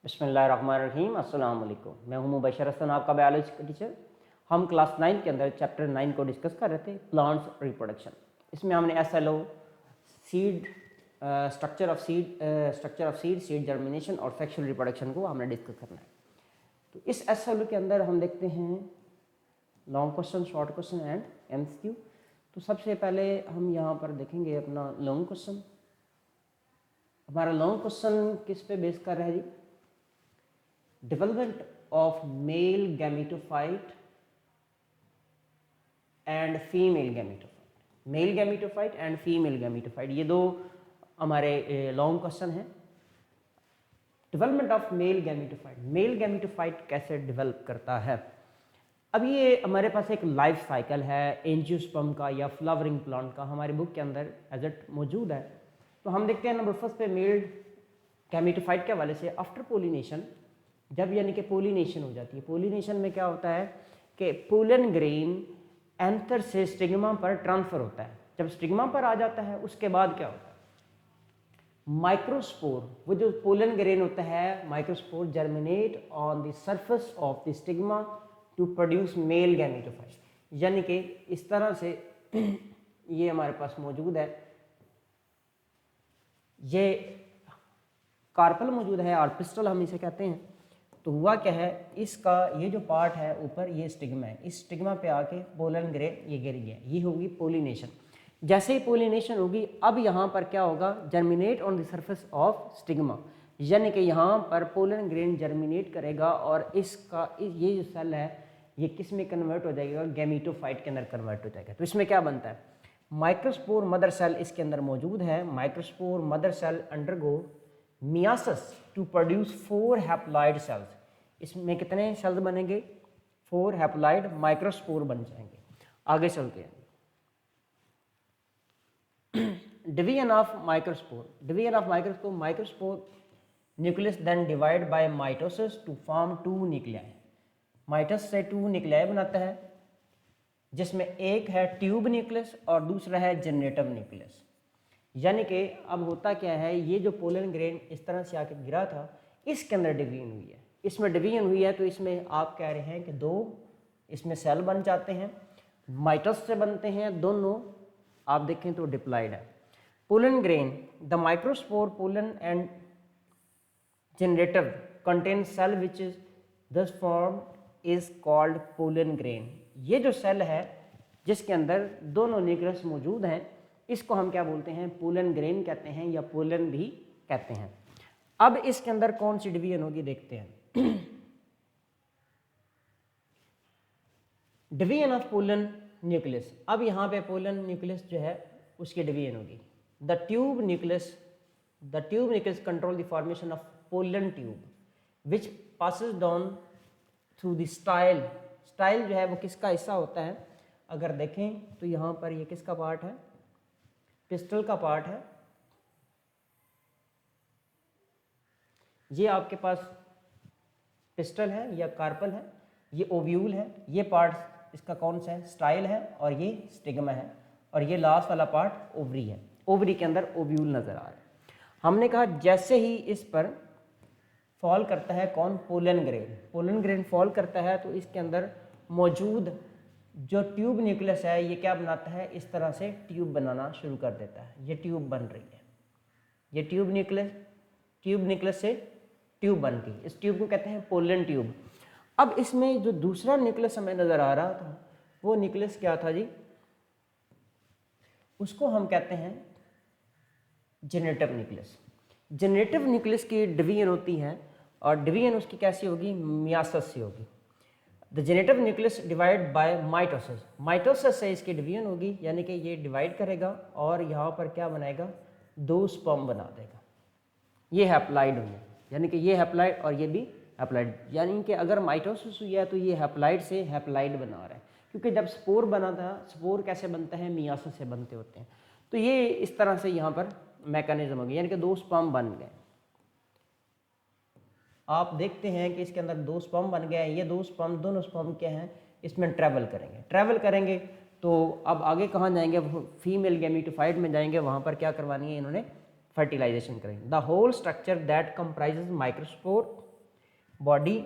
बिस्मिल्लाहिर्रहमानिर्रहीम, अस्सलाम वालेकुम। मैं हूं मुबशर हसन, आपका बायोलॉजी का टीचर। हम क्लास 9 के अंदर चैप्टर 9 को डिस्कस कर रहे थे, प्लांट्स रिप्रोडक्शन। इसमें हमने SLO, seed, structure of seed germination और सेक्शुअल रिप्रोडक्शन को हमने डिस्कस करना है। तो इस SLO के अंदर हम देखते हैं long question, short question and MCQ। तो सबसे पहले हम यहाँ पर देखेंगे अपना लॉन्ग क्वेश्चन। हमारा लॉन्ग क्वेश्चन किस पे बेस कर रहा है जी? Development of male gametophyte and female gametophyte. Male gametophyte and female gametophyte, ये दो हमारे लॉन्ग क्वेश्चन हैं। Development of male gametophyte, male gametophyte कैसे डेवलप करता है? अब ये हमारे पास एक लाइफ साइकिल है एंजियोस्पर्म का या फ्लावरिंग प्लांट का, हमारी बुक के अंदर एज इट मौजूद है। तो हम देखते हैं नंबर फर्स्ट पे मेल गैमेटोफाइट के हवाले से, आफ्टर पोलिनेशन, जब यानी कि पोलिनेशन हो जाती है। पोलिनेशन में क्या होता है कि पोलन ग्रेन एंथर से स्टिग्मा पर ट्रांसफर होता है। जब स्टिग्मा पर आ जाता है उसके बाद क्या होता है, माइक्रोस्पोर, वो जो पोलन ग्रेन होता है, microspore germinate on the surface of the stigma to produce male gametophyte. यानी कि इस तरह से ये हमारे पास मौजूद है, ये कार्पल मौजूद है और पिस्टल हम इसे कहते हैं। तो हुआ क्या है, इसका ये जो पार्ट है ऊपर, ये स्टिग्मा है, इस स्टिग्मा पे आके पोलन ग्रेन ये गिर गया, ये होगी पोलिनेशन। जैसे ही पोलिनेशन होगी, अब यहाँ पर क्या होगा, germinate on the surface of stigma, यानी कि यहाँ पर पोलन ग्रेन जर्मिनेट करेगा और इसका ये जो सेल है ये किस में कन्वर्ट हो जाएगा, गैमेटोफाइट के अंदर कन्वर्ट हो जाएगा। तो इसमें क्या बनता है, माइक्रोस्पोर मदर सेल इसके अंदर मौजूद है। Microspore mother cell undergo meiosis to produce 4 haploid cells. इसमें कितने सेल्स बनेंगे, 4 हैप्लॉइड माइक्रोस्पोर बन जाएंगे। आगे चलते हैं, division of microspore. Division of microspore, microspore nucleus then divide by mitosis to form 2 nuclei. Mitosis से 2 न्यूक्लियाई बनाता है, जिसमें एक है ट्यूब न्यूक्लियस और दूसरा है जनरेटिव न्यूक्लियस। यानी कि अब होता क्या है, ये जो पोलन ग्रेन इस तरह से आके गिरा था, इसके अंदर डिवीजन हुई है। इसमें डिवीजन हुई है तो इसमें आप कह रहे हैं कि 2 इसमें सेल बन जाते हैं, माइटोसिस से बनते हैं दोनों। आप देखें तो डिप्लॉइड है। Pollen grain, the microspore pollen and generative contain cell which is this form is called pollen grain. ये जो सेल है जिसके अंदर दोनों न्यूक्लियस मौजूद हैं, इसको हम क्या बोलते हैं, पोलन ग्रेन कहते हैं या पोलन भी कहते हैं। अब इसके अंदर कौन सी डिवीजन होगी देखते हैं। डिवीजन ऑफ पोलन न्यूक्लियस, अब यहाँ पे पोलन न्यूक्लियस जो है उसकी डिवीजन होगी। The tube nucleus control the formation of pollen tube which passes down through the style. Style जो है वो किसका हिस्सा होता है, अगर देखें तो यहाँ पर ये किसका पार्ट है, पिस्टल का पार्ट है। ये आपके पास पिस्टल है या कार्पल है, ये ओव्यूल है, ये पार्ट इसका कौन सा है, स्टाइल है, और ये स्टिग्मा है, और ये लास्ट वाला पार्ट ओवरी है। ओवरी के अंदर ओव्यूल नजर आ रहा है। हमने कहा जैसे ही इस पर फॉल करता है कौन, pollen grain. Pollen grain fall करता है तो इसके अंदर मौजूद जो ट्यूब न्यूक्लियस है ये क्या बनाता है, इस तरह से ट्यूब बनाना शुरू कर देता है। ये ट्यूब बन रही है, ये ट्यूब न्यूक्लियस से ट्यूब बन गई, इस ट्यूब को कहते हैं पोलन ट्यूब। अब इसमें जो दूसरा न्यूक्लियस हमें नजर आ रहा था, वो न्यूक्लियस क्या था जी, उसको हम कहते हैं जनरेटिव न्यूक्लियस। जनरेटिव न्यूक्लियस की डिवीजन होती है और डिवीजन उसकी कैसी होगी, मियासिस से होगी। The generative nucleus divide by mitosis, mitosis से इसकी डिवीजन होगी, यानी कि ये डिवाइड करेगा और यहाँ पर क्या बनाएगा, 2 स्पर्म बना देगा। ये हैप्लॉइड हुई है, यानी कि ये हैप्लॉइड और ये भी हैप्लॉइड, यानी कि अगर माइटोसिस हुई है तो ये हैप्लॉइड से हैप्लॉइड बना रहा है। क्योंकि जब स्पोर बना था, स्पोर कैसे बनता है, मियासिस से बनते होते हैं। तो ये इस तरह से यहाँ पर मैकेनिज्म होगी, यानी कि 2 स्पर्म बन गए। आप देखते हैं कि इसके अंदर 2 स्पर्म बन गए हैं। ये 2 स्पर्म, दोनों स्पर्म क्या हैं, इसमें ट्रैवल करेंगे। तो अब आगे कहाँ जाएंगे, फीमेल गैमेटोफाइट में जाएंगे, वहाँ पर क्या करवानी है इन्होंने, फर्टिलाइजेशन करेंगे। The whole structure that comprises microspore body,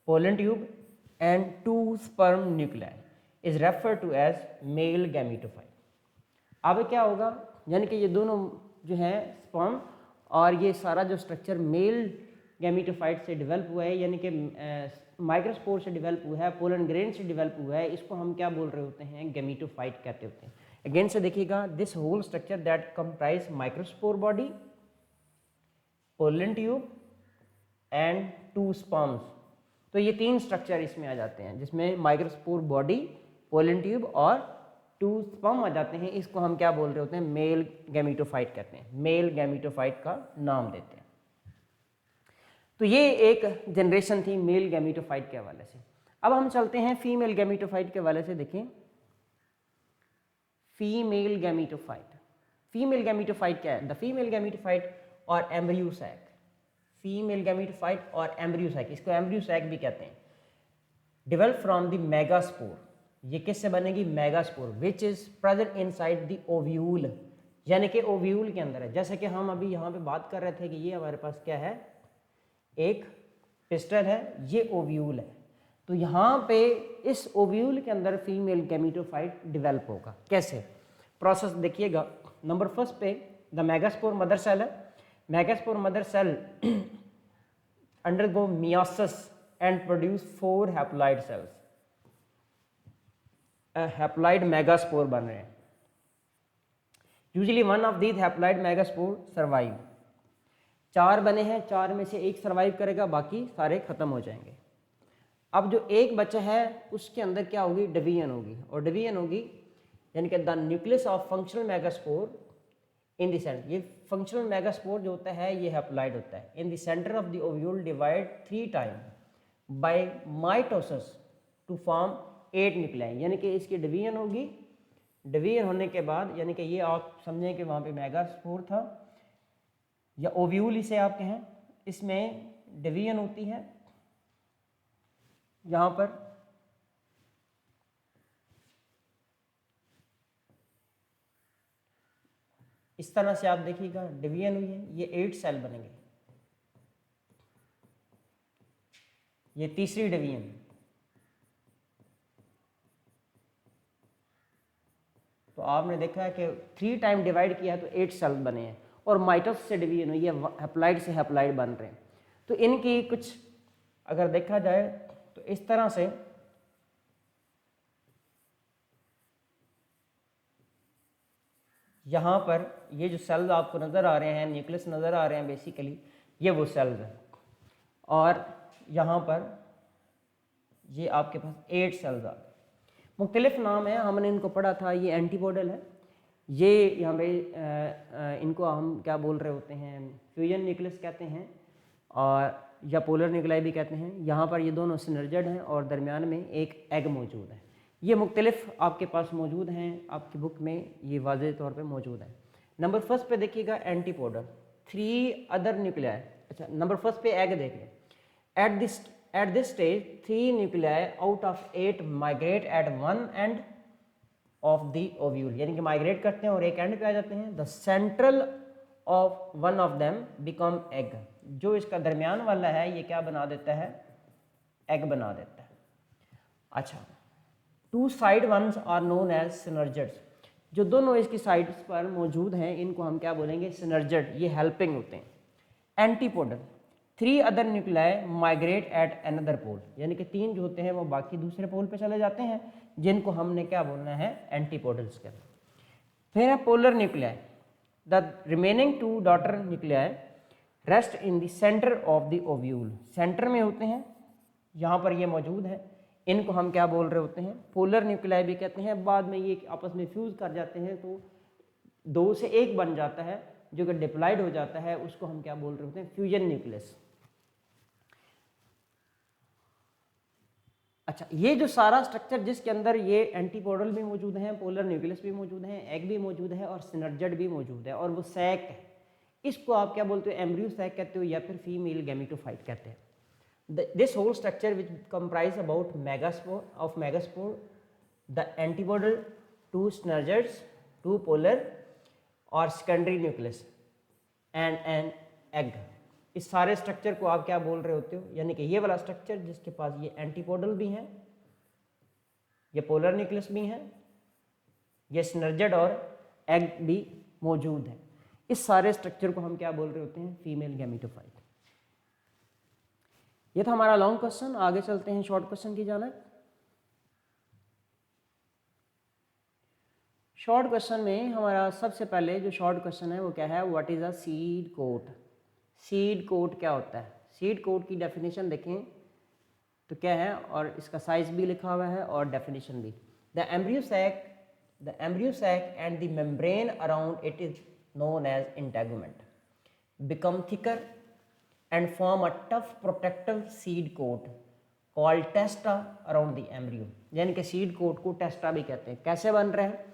pollen tube and 2 sperm nuclei is referred to as male gametophyte। अब क्या होगा, यानी कि ये दोनों जो है स्पर्म और ये सारा जो स्ट्रक्चर मेल गैमीटोफाइट से डेवलप हुआ है, यानी कि माइक्रोस्पोर से डेवलप हुआ है, पोलन ग्रेन से डेवलप हुआ है, इसको हम क्या बोल रहे होते हैं, गैमीटोफाइट कहते होते हैं। अगेन से देखिएगा, this whole structure that comprise microspore body, pollen tube and 2 sperms. तो ये 3 स्ट्रक्चर इसमें आ जाते हैं, जिसमें माइक्रोस्पोर बॉडी, पोलन ट्यूब और 2 स्पर्म आ जाते हैं। इसको हम क्या बोल रहे होते हैं, मेल गैमीटोफाइट कहते हैं, मेल गैमीटोफाइट का नाम देते हैं। तो ये एक जनरेशन थी मेल गैमीटोफाइट के हवाले से। अब हम चलते हैं फीमेल गैमीटोफाइट के हवाले से। देखें फीमेल गैमीटोफाइट, फीमेल गैमीटोफाइट क्या है, द फीमेल गैमीटोफाइट और एम्ब्रियो सैक, फीमेल गैमीटोफाइट और एम्ब्रियो सैक, इसको एम्ब्रियो सैक भी कहते हैं, डेवलप फ्रॉम द मेगास्पोर। ये किससे बनेगी, megaspore, which is present inside the ovule, यानी कि ओव्यूल के अंदर है। जैसे कि हम अभी यहाँ पे बात कर रहे थे कि ये हमारे पास क्या है, एक पिस्टल है, ये ओव्यूल है। तो यहाँ पे इस ओव्यूल के अंदर फीमेल गैमीटोफाइट डेवलप होगा। कैसे प्रोसेस देखिएगा, नंबर फर्स्ट पे द मेगास्पोर मदर सेल है, megaspore mother cell undergo meiosis and produce 4 haploid cells, haploid megaspore बन रहे हैं। Usually one of these haploid megaspore survive, 4 बने हैं, 4 में से एक सर्वाइव करेगा, बाकी सारे खत्म हो जाएंगे। अब जो एक बच्चा है उसके अंदर क्या होगी, डिवीजन होगी, और डिवीजन होगी यानी कि the nucleus of functional megaspore in the centre, ये फंक्शनल मेगास्पोर जो होता है ये हैप्लॉइड होता है, in the centre of the ovule divide 3 time by mitosis to form 8 nuclei, यानी कि इसकी डिवीजन होगी, डिवीजन होने के बाद यानी कि ये आप समझें कि वहाँ पे मेगास्पोर था या ओव्यूल इसे आप कहें, इसमें डिवीजन होती है यहाँ पर, इस तरह से आप देखिएगा डिवीजन हुई है, ये 8 सेल बनेंगे, ये तीसरी डिवीजन, तो आपने देखा है कि 3 टाइम डिवाइड किया है तो 8 सेल बने हैं, और माइटोसिस से डिवीजन हुई है, हैप्लॉइड से हैप्लॉइड बन रहे हैं। तो इनकी कुछ अगर देखा जाए तो इस तरह से यहाँ पर ये जो सेल्स आपको नज़र आ रहे हैं, न्यूक्लियस नज़र आ रहे हैं, बेसिकली ये वो सेल्स हैं, और यहाँ पर ये आपके पास 8 सेल्स आ गए। मुख्तलिफ नाम है, हमने इनको पढ़ा था, ये एंटीपोडल है, ये यहाँ पे इनको हम क्या बोल रहे होते हैं, फ्यूजन न्यूक्लियस कहते हैं, और या पोलर न्यूक्लाई भी कहते हैं। यहाँ पर ये दोनों सिनर्जेड हैं और दरमियान में एक एग मौजूद है। ये मुख्तलिफ आपके पास मौजूद हैं, आपकी बुक में ये वाज़ेह तौर पे मौजूद है। नंबर फर्स्ट पे देखिएगा एंटीपोडल, 3 अदर न्यूक्लियाई। अच्छा, नंबर फर्स्ट पे एग देख लें, at this stage 3 nuclei out of 8 migrate at one end of the ovule, यानी कि माइग्रेट करते हैं और एक एंड पे आ जाते हैं। The central of one of them become egg, जो इसका दरमियान वाला है ये क्या बना देता है, एग बना देता है। अच्छा, 2 side ones are known as synergids, जो दोनों इसकी साइड्स पर मौजूद हैं इनको हम क्या बोलेंगे, सिनर्जेड, ये हेल्पिंग होते हैं। Antipodal, 3 other nuclei migrate at another pole, यानी कि 3 जो होते हैं वो बाकी दूसरे पोल पे चले जाते हैं, जिनको हमने क्या बोलना है, एंटीपोडल्स कहते हैं। फिर है polar nuclei, the remaining 2 daughter nuclei rest in the centre of the ovule, centre में होते हैं, यहाँ पर ये मौजूद है, इनको हम क्या बोल रहे होते हैं, पोलर न्यूक्लियाई भी कहते हैं। बाद में ये आपस में फ्यूज कर जाते हैं तो 2 से 1 बन जाता है, जो कि डिप्लॉइड हो जाता है, उसको हम क्या बोल रहे होते हैं, फ्यूजन न्यूक्लियस। अच्छा, ये जो सारा स्ट्रक्चर जिसके अंदर ये एंटीपोडल भी मौजूद हैं, पोलर न्यूक्लियस भी मौजूद हैं, एग भी मौजूद है और सिनर्जेड भी मौजूद है, और वो सैक है, इसको आप क्या बोलते हो, एम्ब्रियो सैक कहते हो या फिर फीमेल गैमीटोफाइट कहते हैं। This whole structure which comprise about megaspore, the antipodal, 2 synergids, 2 polar और secondary nucleus and an egg. इस सारे स्ट्रक्चर को आप क्या बोल रहे होते हो, यानी कि ये वाला स्ट्रक्चर जिसके पास ये एंटीपोडल भी हैं, ये पोलर न्यूक्लियस भी हैं, ये सिनर्जेड और एग भी मौजूद है, इस सारे स्ट्रक्चर को हम क्या बोल रहे होते हैं, फीमेल गैमेटोफाइट। ये था हमारा लॉन्ग क्वेश्चन। आगे चलते हैं शॉर्ट क्वेश्चन की जानिब। शॉर्ट क्वेश्चन में हमारा सबसे पहले जो शॉर्ट क्वेश्चन है वो क्या है, what is a seed coat. Seed coat क्या होता है, सीड कोट की डेफिनेशन देखें तो क्या है, और इसका साइज भी लिखा हुआ है और डेफिनेशन भी। The embryo sac and the membrane around it is known as integument become thicker and form a tough protective seed coat called testa around the embryo। यानी कि सीड कोट को टेस्टा भी कहते हैं। कैसे बन रहे हैं,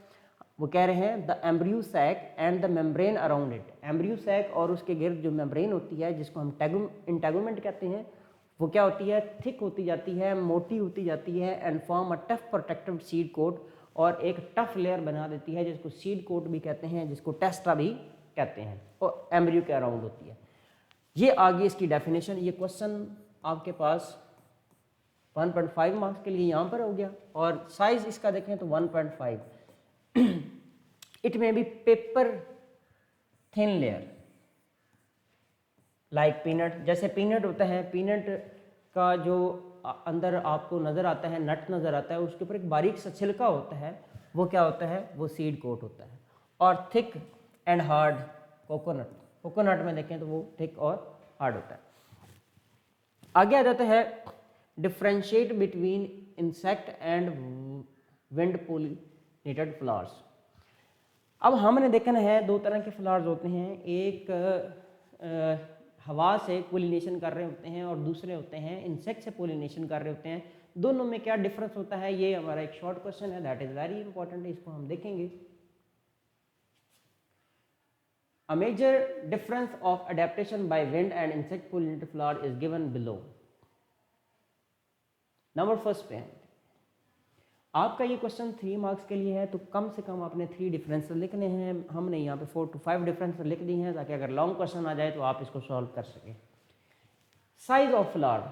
वो कह रहे हैं the embryo sac and the membrane around it. Embryo sac और उसके गिर्द जो मेम्ब्रेन होती है, जिसको हम इंटेगुमेंट कहते हैं, वो क्या होती है, थिक होती जाती है, मोटी होती जाती है, and form a tough protective seed coat, और एक टफ लेयर बना देती है जिसको सीड कोट भी कहते हैं, जिसको टेस्टा भी कहते हैं, और एम्ब्रियो के अराउंड होती है। ये आगे इसकी डेफिनेशन, ये क्वेश्चन आपके पास 1.5 मार्क्स के लिए यहाँ पर हो गया, और साइज इसका देखें तो 1.5। It may be paper thin layer like peanut. जैसे पीनट होता है, पीनट का जो अंदर आपको नज़र आता है, नट नज़र आता है, उसके ऊपर एक बारीक सा छिलका होता है, वो क्या होता है, वो सीड कोट होता है। और thick and hard coconut, coconut में देखें तो वो थिक और हार्ड होता है। आगे आ जाता है differentiate between insect and wind pollinated flowers. अब हमने देखना है दो तरह के फ्लावर्स होते हैं, एक हवा से पोलिनेशन कर रहे होते हैं और दूसरे होते हैं इंसेक्ट से पोलिनेशन कर रहे होते हैं। दोनों में क्या डिफरेंस होता है, ये हमारा एक शॉर्ट क्वेश्चन है, दैट इज वेरी इंपॉर्टेंट, इसको हम देखेंगे। A major difference of adaptation by wind and insect pollinated flower is given below। Number first पे है, आपका ये क्वेश्चन 3 मार्क्स के लिए है, तो कम से कम आपने 3 डिफरेंस लिखने हैं। हमने यहाँ पे 4 to 5 डिफरेंस लिख दी हैं, ताकि अगर लॉन्ग क्वेश्चन आ जाए तो आप इसको सॉल्व कर सकें। साइज ऑफ फ्लावर,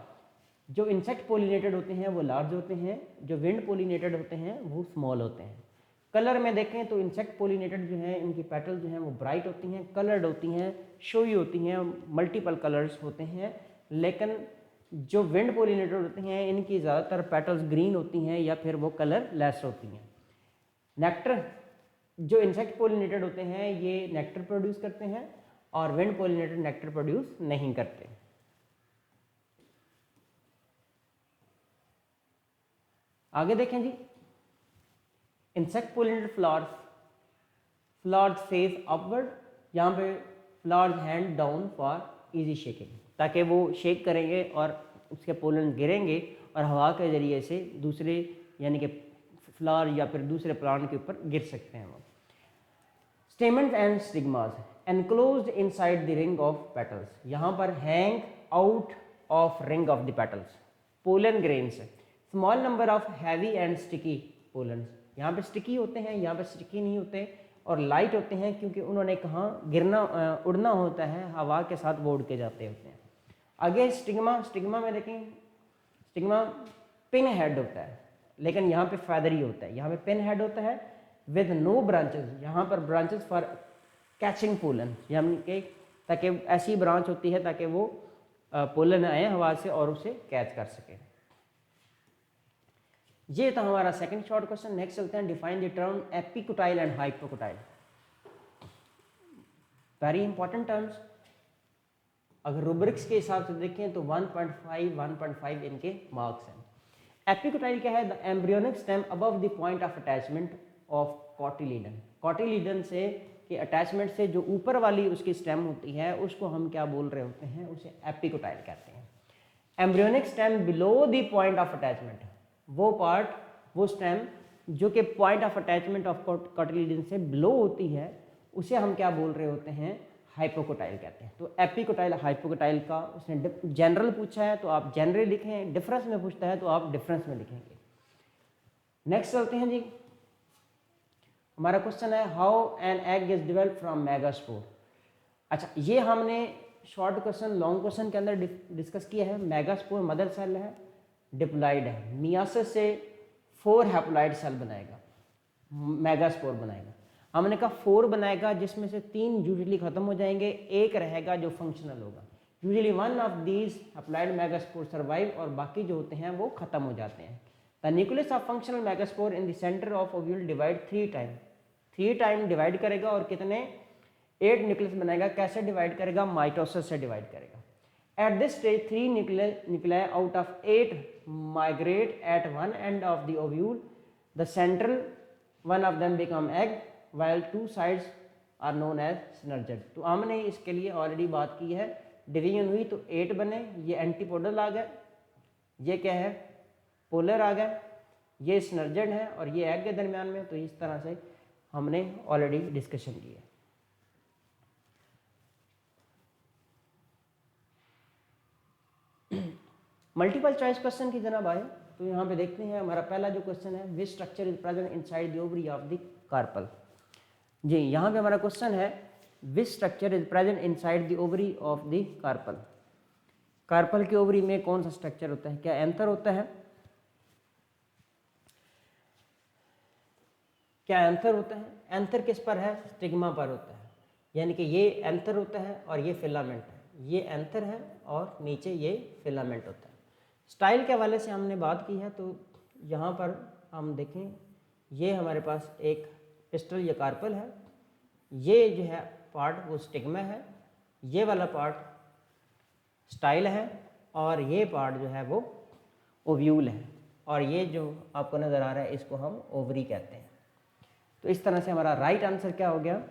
जो इंसेक्ट पोलिनेटेड होते हैं वो लार्ज होते हैं, जो विंड पोलिनेटेड होते हैं वो स्मॉल होते हैं। कलर में देखें तो इंसेक्ट पोलिनेटेड जो है, इनकी पेटल जो हैं वो ब्राइट होती हैं, कलर्ड होती हैं, शोई होती हैं, मल्टीपल कलर्स होते हैं। लेकिन जो विंड पोलिनेटेड होते हैं, इनकी ज़्यादातर पेटल्स ग्रीन होती हैं या फिर वो कलर लेस होती हैं। नेक्टर, जो इंसेक्ट पोलिनेटेड होते हैं ये नेक्टर प्रोड्यूस करते हैं, और विंड पोलिनेटेड नेक्टर प्रोड्यूस नहीं करते। आगे देखें जी, insect pollinated flowers face upward, यहाँ पे flowers hand down for easy shaking, ताकि वो शेक करेंगे और उसके पोलन गिरेंगे और हवा के ज़रिए से दूसरे यानी कि फ्लावर या फिर दूसरे प्लांट के ऊपर गिर सकते हैं वो। Stamens and stigmas enclosed inside the ring of petals, यहाँ पर hang out of ring of the petals. Pollen grains, small number of heavy and sticky pollens, यहाँ पे स्टिकी होते हैं, यहाँ पे स्टिकी नहीं होते, और लाइट होते हैं क्योंकि उन्होंने कहाँ गिरना उड़ना होता है, हवा के साथ वो उड़ के जाते होते हैं। आगे स्टिग्मा, स्टिग्मा में देखें, स्टिग्मा पिन हेड होता है, लेकिन यहाँ पे फैदरी होता है, यहाँ पे पिन हेड होता है विद नो ब्रांचेस, यहाँ पर ब्रांचेस फॉर कैचिंग पोलन, यानी कि ताकि ऐसी ब्रांच होती है ताकि वो पोलन आए हवा से और उसे कैच कर सके। ये था हमारा सेकंड शॉर्ट क्वेश्चन। नेक्स्ट चलते हैं, define the term epicotyl and hypocotyl. Very important terms, अगर रूब्रिक्स के हिसाब से देखें तो 1.5 इनके मार्क्स हैं। एपिकोटाइल क्या है, the embryonic stem above the point of attachment of cotyledon, cotyledon से के अटैचमेंट से जो ऊपर वाली उसकी स्टेम होती है उसको हम क्या बोल रहे होते हैं, उसे एपिकोटाइल कहते हैं। Embryonic stem below the point of attachment, वो पार्ट, वो स्टेम जो कि point of attachment of cotyledon से बिलो होती है, उसे हम क्या बोल रहे होते हैं, हाइपोकोटाइल कहते हैं। तो एपिकोटाइल हाइपोकोटाइल का उसने जनरल पूछा है तो आप जनरल लिखें, डिफरेंस में पूछता है तो आप डिफरेंस में लिखेंगे। नेक्स्ट चलते हैं जी, हमारा क्वेश्चन है how an egg is develop from megaspore. अच्छा, ये हमने शॉर्ट क्वेश्चन लॉन्ग क्वेश्चन के अंदर डिस्कस किया है। मेगास्पोर मदर सेल है, डिप्लॉइड है, मियासिस से 4 हैप्लॉइड सेल बनाएगा, मेगास्पोर बनाएगा। हमने कहा 4 बनाएगा जिसमें से 3 यूजुअली खत्म हो जाएंगे, एक रहेगा जो फंक्शनल होगा। Usually 1 of these haploid megaspore survive और बाकी जो होते हैं वो खत्म हो जाते हैं। The nucleus of functional megaspore in the centre of ovule divide 3 time divide करेगा और कितने 8 न्यूक्लियस बनाएगा। कैसे डिवाइड करेगा? माइटोसिस से डिवाइड करेगा। At this stage 3 nuclei out of 8 migrate at one end of the ovule, the central one of them become egg while 2 sides are known as synergid। तो हमने इसके लिए ऑलरेडी बात की है, डिवीजन हुई तो 8 बने, ये एंटीपोडल आ गए, ये क्या है पोलर आ गए, ये सिनर्जिड है और ये एग के दरमियान में। तो इस तरह से हमने ऑलरेडी डिस्कशन की है। मल्टीपल चॉइस क्वेश्चन की जनाब आए तो यहाँ पे देखते हैं हमारा पहला जो क्वेश्चन है, which structure is present inside the ovary of the carpel. जी यहाँ पे हमारा क्वेश्चन है which structure is present inside the ovary of the carpel. Carpel के ओवरी में कौन सा स्ट्रक्चर होता है? क्या एंथर होता है? क्या एंथर होता है? एंथर किस पर है? स्टिग्मा पर होता है, यानी कि ये एंथर होता है और ये फिलामेंट है। ये एंथर है और नीचे ये फिलामेंट होता है। स्टाइल के हवाले से हमने बात की है तो यहाँ पर हम देखें, ये हमारे पास एक पिस्टल या कार्पल है, ये जो है पार्ट वो स्टिग्मा है, ये वाला पार्ट स्टाइल है और ये पार्ट जो है वो ओव्यूल है और ये जो आपको नज़र आ रहा है इसको हम ओवरी कहते हैं। तो इस तरह से हमारा राइट आंसर क्या हो गया?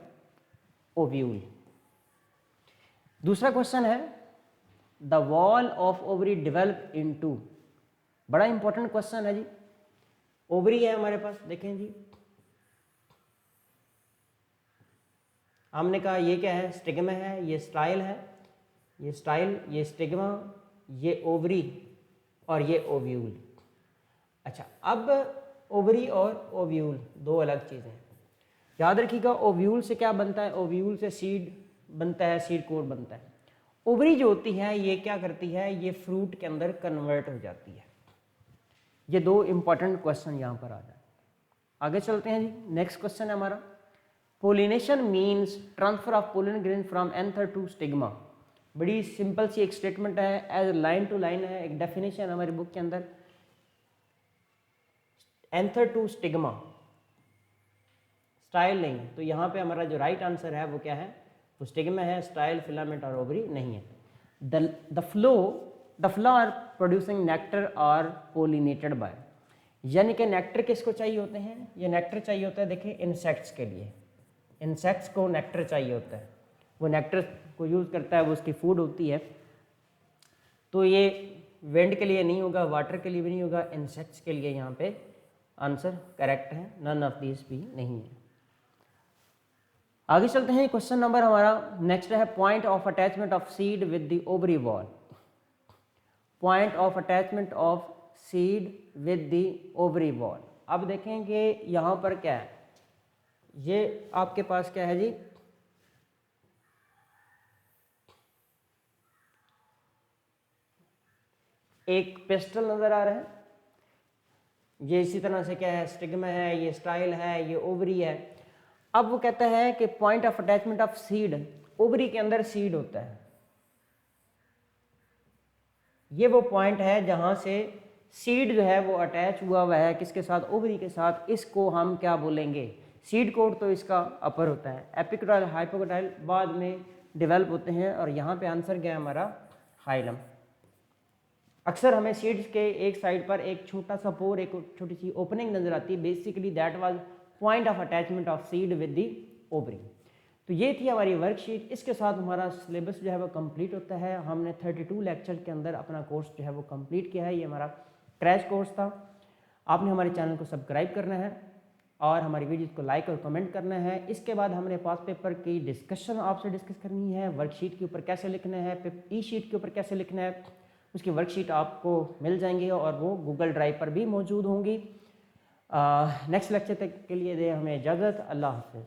ओव्यूल। दूसरा क्वेश्चन है the wall of ovary develop into. बड़ा इंपॉर्टेंट क्वेश्चन है जी। ओवरी है हमारे पास, देखें जी, हमने कहा ये क्या है? स्टिग्मा है, ये स्टाइल है, ये स्टाइल, ये स्टिग्मा, ये ओवरी और ये ओव्यूल। अच्छा, अब ओवरी और ओव्यूल दो अलग चीज़ें हैं। याद रखिएगा ओव्यूल से क्या बनता है? ओव्यूल से सीड बनता है, सीड कोड बनता है। ओवरी जो होती है ये क्या करती है? ये फ्रूट के अंदर कन्वर्ट हो जाती है। ये दो इंपॉर्टेंट क्वेश्चन यहाँ पर आ जाए। आगे चलते हैं जी। नेक्स्ट क्वेश्चन है हमारा, pollination means transfer of pollen grain from anther to stigma. बड़ी सिंपल सी एक स्टेटमेंट है, एज लाइन टू लाइन है, एक डेफिनेशन हमारी बुक के अंदर। एंथर टू स्टिग्मा, स्टाइल नहीं, तो यहाँ पे हमारा जो राइट आंसर है वो क्या है? वो स्टिग्मा है, स्टाइल, फिलामेंट और ओवरी नहीं है। The flower producing nectar are pollinated by, यानी कि नेक्टर किसको चाहिए होते हैं? ये नेक्टर चाहिए होता है, देखिए इंसेक्ट्स के लिए। इंसेक्ट्स को नेक्टर चाहिए होता है, वो नेक्टर को यूज़ करता है, वो उसकी फूड होती है। तो ये विंड के लिए नहीं होगा, वाटर के लिए भी नहीं होगा, इंसेक्ट्स के लिए यहाँ पे आंसर करेक्ट है। नन ऑफ दिस भी नहीं है। आगे चलते हैं। क्वेश्चन नंबर हमारा नेक्स्ट है, point of attachment of seed with the ovary wall. Point of attachment of seed with the ovary wall. अब देखेंगे यहाँ पर क्या है, ये आपके पास क्या है जी? एक पेस्टल नजर आ रहा है, ये इसी तरह से क्या है? स्टिग्मा है, ये स्टाइल है, ये ओवरी है। अब वो कहता है कि point of attachment of seed, ovary के अंदर सीड होता है, ये वो पॉइंट है जहां से सीड जो है वो अटैच हुआ है किसके साथ? ओवरी के साथ। इसको हम क्या बोलेंगे? सीड कोड तो इसका अपर होता है, एपिकोटाइल, हाइपोकोटाइल बाद में डेवलप होते हैं और यहाँ पे आंसर क्या है हमारा? हाइलम। अक्सर हमें सीड्स के एक साइड पर एक छोटा सा पोर, एक छोटी सी ओपनिंग नजर आती है। Basically that was point of attachment of seed with the ovary. तो ये थी हमारी वर्कशीट। इसके साथ हमारा सिलेबस जो है वो कंप्लीट होता है। हमने 32 लेक्चर के अंदर अपना कोर्स जो है वो कंप्लीट किया है। ये हमारा क्रैश कोर्स था। आपने हमारे चैनल को सब्सक्राइब करना है और हमारी वीडियोज़ को लाइक और कमेंट करना है। इसके बाद हमने पास पेपर की डिस्कशन आपसे डिस्कस करनी है, वर्कशीट के ऊपर कैसे लिखना है, ई शीट के ऊपर कैसे लिखना है, उसकी वर्कशीट आपको मिल जाएंगी और वो गूगल ड्राइव पर भी मौजूद होंगी। नेक्स्ट लेक्चर तक के लिए दे हमें इजाज़त। अल्लाह हाफ़िज़।